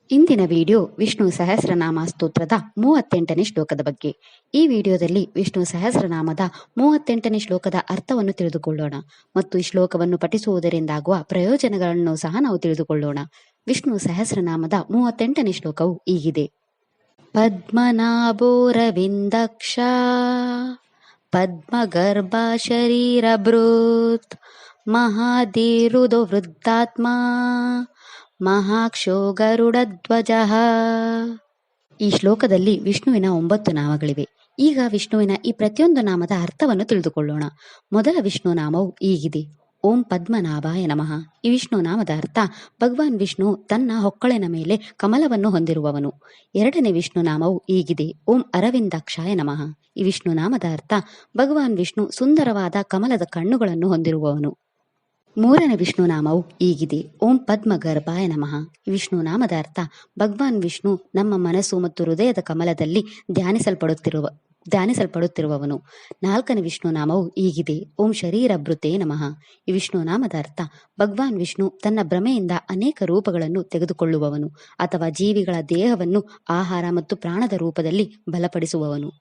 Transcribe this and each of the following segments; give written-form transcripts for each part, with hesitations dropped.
ಇಂದಿನ ವಿಡಿಯೋ ವಿಷ್ಣು ಸಹಸ್ರನಾಮ ಸ್ತೋತ್ರದ 38ನೇ ಶ್ಲೋಕದ ಬಗ್ಗೆ. ಈ ವಿಡಿಯೋದಲ್ಲಿ ವಿಷ್ಣು ಸಹಸ್ರನಾಮದ 38ನೇ ಶ್ಲೋಕದ ಅರ್ಥವನ್ನು ತಿಳಿದುಕೊಳ್ಳೋಣ ಮತ್ತು ಈ ಶ್ಲೋಕವನ್ನು ಪಠಿಸುವುದರಿಂದಾಗುವ ಪ್ರಯೋಜನಗಳನ್ನು ಸಹ ನಾವು ತಿಳಿದುಕೊಳ್ಳೋಣ. ವಿಷ್ಣು ಸಹಸ್ರನಾಮದ 38ನೇ ಶ್ಲೋಕವು ಹೀಗಿದೆ. ಪದ್ಮನಾಭೋರವಿಂದಕ್ಷ ಪದ್ಮಗರ್ಭ ಶರೀರಭೃತ್ ಮಹಾಧೀರುದೋ ವೃದ್ಧಾತ್ಮ ಮಹಾಕ್ಷೋ ಗರುಡಧ್ವಜ. ಈ ಶ್ಲೋಕದಲ್ಲಿ ವಿಷ್ಣುವಿನ 9 ನಾಮಗಳಿವೆ. ಈಗ ವಿಷ್ಣುವಿನ ಈ ಪ್ರತಿಯೊಂದು ನಾಮದ ಅರ್ಥವನ್ನು ತಿಳಿದುಕೊಳ್ಳೋಣ. ಮೊದಲ ವಿಷ್ಣು ನಾಮವು ಹೀಗಿದೆ. ಓಂ ಪದ್ಮನಾಭಾಯ ನಮಃ. ಈ ವಿಷ್ಣು ನಾಮದ ಅರ್ಥ ಭಗವಾನ್ ವಿಷ್ಣು ತನ್ನ ಹೊಕ್ಕಳಿನ ಮೇಲೆ ಕಮಲವನ್ನು ಹೊಂದಿರುವವನು. ಎರಡನೇ ವಿಷ್ಣು ನಾಮವು ಹೀಗಿದೆ. ಓಂ ಅರವಿಂದಾಕ್ಷಾಯ ನಮಃ. ಈ ವಿಷ್ಣು ನಾಮದ ಅರ್ಥ ಭಗವಾನ್ ವಿಷ್ಣು ಸುಂದರವಾದ ಕಮಲದ ಕಣ್ಣುಗಳನ್ನು ಹೊಂದಿರುವವನು. ಮೂರನೇ ವಿಷ್ಣು ನಾಮವು ಹೀಗಿದೆ. ಓಂ ಪದ್ಮಗರ್ಭಾಯ ನಮಃ. ಈ ವಿಷ್ಣು ನಾಮದ ಅರ್ಥ ಭಗವಾನ್ ವಿಷ್ಣು ನಮ್ಮ ಮನಸ್ಸು ಮತ್ತು ಹೃದಯದ ಕಮಲದಲ್ಲಿ ಧ್ಯಾನಿಸಲ್ಪಡುತ್ತಿರುವವನು. ನಾಲ್ಕನೇ ವಿಷ್ಣು ನಾಮವು ಹೀಗಿದೆ. ಓಂ ಶರೀರಭೃತೇ ನಮಃ. ಈ ವಿಷ್ಣು ನಾಮದ ಅರ್ಥ ಭಗವಾನ್ ವಿಷ್ಣು ತನ್ನ ಭ್ರಮೆಯಿಂದ ಅನೇಕ ರೂಪಗಳನ್ನು ತೆಗೆದುಕೊಳ್ಳುವವನು ಅಥವಾ ಜೀವಿಗಳ ದೇಹವನ್ನು ಆಹಾರ ಮತ್ತು ಪ್ರಾಣದ ರೂಪದಲ್ಲಿ ಬಲಪಡಿಸುವವನು.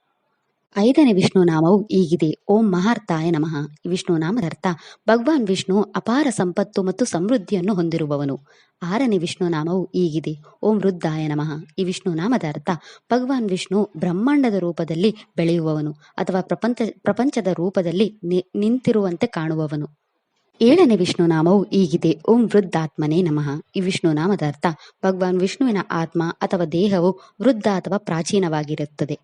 ಐದನೇ ವಿಷ್ಣು ನಾಮವು ಹೀಗಿದೆ. ಓಂ ಮಹಾರ್ಥಾಯ ನಮಃ. ಈ ವಿಷ್ಣು ನಾಮದ ಅರ್ಥ ಭಗವಾನ್ ವಿಷ್ಣು ಅಪಾರ ಸಂಪತ್ತು ಮತ್ತು ಸಮೃದ್ಧಿಯನ್ನು ಹೊಂದಿರುವವನು. ಆರನೇ ವಿಷ್ಣು ನಾಮವು ಹೀಗಿದೆ. ಓಂ ವೃದ್ಧಾಯ ನಮಃ. ಈ ವಿಷ್ಣು ನಾಮದ ಅರ್ಥ ಭಗವಾನ್ ವಿಷ್ಣು ಬ್ರಹ್ಮಾಂಡದ ರೂಪದಲ್ಲಿ ಬೆಳೆಯುವವನು ಅಥವಾ ಪ್ರಪಂಚದ ರೂಪದಲ್ಲಿ ನಿಂತಿರುವಂತೆ ಕಾಣುವವನು. ಏಳನೇ ವಿಷ್ಣು ನಾಮವು ಹೀಗಿದೆ. ಓಂ ವೃದ್ಧಾತ್ಮನೇ ನಮಃ. ಈ ವಿಷ್ಣು ನಾಮದ ಅರ್ಥ ಭಗವಾನ್ ವಿಷ್ಣುವಿನ ಆತ್ಮ ಅಥವಾ ದೇಹವು ವೃದ್ಧ ಅಥವಾ ಪ್ರಾಚೀನವಾಗಿರುತ್ತದೆ.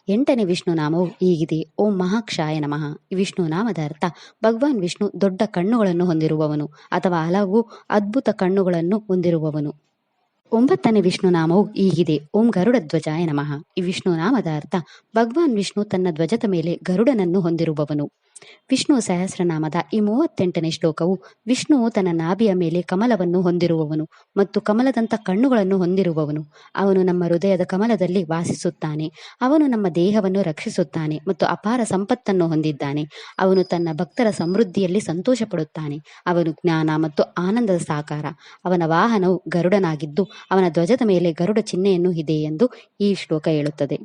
ಎಂಟನೇ ವಿಷ್ಣು ನಾಮವು ಹೀಗಿದೆ. ಓಂ ಮಹಾಕ್ಷಾಯ ನಮಃ. ಈ ವಿಷ್ಣು ನಾಮದ ಅರ್ಥ ಭಗವಾನ್ ವಿಷ್ಣು ದೊಡ್ಡ ಕಣ್ಣುಗಳನ್ನು ಹೊಂದಿರುವವನು ಅಥವಾ ಹಲವು ಅದ್ಭುತ ಕಣ್ಣುಗಳನ್ನು ಹೊಂದಿರುವವನು. ಒಂಬತ್ತನೇ ವಿಷ್ಣು ನಾಮವು ಹೀಗಿದೆ. ಓಂ ಗರುಡ ಧ್ವಜಾಯ ನಮಃ. ಈ ವಿಷ್ಣು ನಾಮದ ಅರ್ಥ ಭಗವಾನ್ ವಿಷ್ಣು ತನ್ನ ಧ್ವಜದ ಮೇಲೆ ಗರುಡನನ್ನು ಹೊಂದಿರುವವನು. ವಿಷ್ಣು ಸಹಸ್ರನಾಮದ ಈ 38ನೇ ಶ್ಲೋಕವು ವಿಷ್ಣುವು ತನ್ನ ನಾಭಿಯ ಮೇಲೆ ಕಮಲವನ್ನು ಹೊಂದಿರುವವನು ಮತ್ತು ಕಮಲದಂತ ಕಣ್ಣುಗಳನ್ನು ಹೊಂದಿರುವವನು. ಅವನು ನಮ್ಮ ಹೃದಯದ ಕಮಲದಲ್ಲಿ ವಾಸಿಸುತ್ತಾನೆ. ಅವನು ನಮ್ಮ ದೇಹವನ್ನು ರಕ್ಷಿಸುತ್ತಾನೆ ಮತ್ತು ಅಪಾರ ಸಂಪತ್ತನ್ನು ಹೊಂದಿದ್ದಾನೆ. ಅವನು ತನ್ನ ಭಕ್ತರ ಸಮೃದ್ಧಿಯಲ್ಲಿ ಸಂತೋಷ ಪಡುತ್ತಾನೆ. ಅವನು ಜ್ಞಾನ ಮತ್ತು ಆನಂದದ ಸಾಕಾರ. ಅವನ ವಾಹನವು ಗರುಡನಾಗಿದ್ದು ಅವನ ಧ್ವಜದ ಮೇಲೆ ಗರುಡ ಚಿಹ್ನೆಯನ್ನು ಇದೆ ಎಂದು ಈ ಶ್ಲೋಕ ಹೇಳುತ್ತದೆ.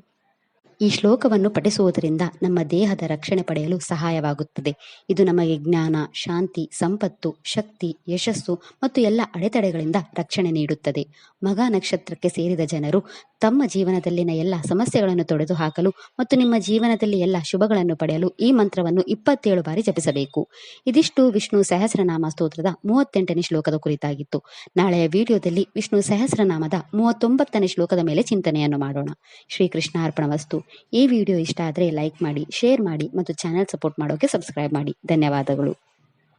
ಈ ಶ್ಲೋಕವನ್ನು ಪಠಿಸುವುದರಿಂದ ನಮ್ಮ ದೇಹದ ರಕ್ಷಣೆ ಪಡೆಯಲು ಸಹಾಯವಾಗುತ್ತದೆ. ಇದು ನಮಗೆ ಜ್ಞಾನ, ಶಾಂತಿ, ಸಂಪತ್ತು, ಶಕ್ತಿ, ಯಶಸ್ಸು ಮತ್ತು ಎಲ್ಲ ಅಡೆತಡೆಗಳಿಂದ ರಕ್ಷಣೆ ನೀಡುತ್ತದೆ. ಮಗ ನಕ್ಷತ್ರಕ್ಕೆ ಸೇರಿದ ಜನರು ತಮ್ಮ ಜೀವನದಲ್ಲಿನ ಎಲ್ಲ ಸಮಸ್ಯೆಗಳನ್ನು ತೊಡೆದು ಹಾಕಲು ಮತ್ತು ನಿಮ್ಮ ಜೀವನದಲ್ಲಿ ಎಲ್ಲ ಶುಭಗಳನ್ನು ಪಡೆಯಲು ಈ ಮಂತ್ರವನ್ನು 27 ಬಾರಿ ಜಪಿಸಬೇಕು. ಇದಿಷ್ಟು ವಿಷ್ಣು ಸಹಸ್ರನಾಮ ಸ್ತೋತ್ರದ 38ನೇ ಶ್ಲೋಕದ ಕುರಿತಾಗಿತ್ತು. ನಾಳೆಯ ವಿಡಿಯೋದಲ್ಲಿ ವಿಷ್ಣು ಸಹಸ್ರನಾಮದ 39ನೇ ಶ್ಲೋಕದ ಮೇಲೆ ಚಿಂತನೆಯನ್ನು ಮಾಡೋಣ. ಶ್ರೀಕೃಷ್ಣ ಅರ್ಪಣಮಸ್ತು. ಈ ವಿಡಿಯೋ ಇಷ್ಟ ಆದರೆ ಲೈಕ್ ಮಾಡಿ, ಶೇರ್ ಮಾಡಿ ಮತ್ತು ಚಾನೆಲ್ ಸಪೋರ್ಟ್ ಮಾಡೋಕೆ ಸಬ್ಸ್ಕ್ರೈಬ್ ಮಾಡಿ. ಧನ್ಯವಾದಗಳು.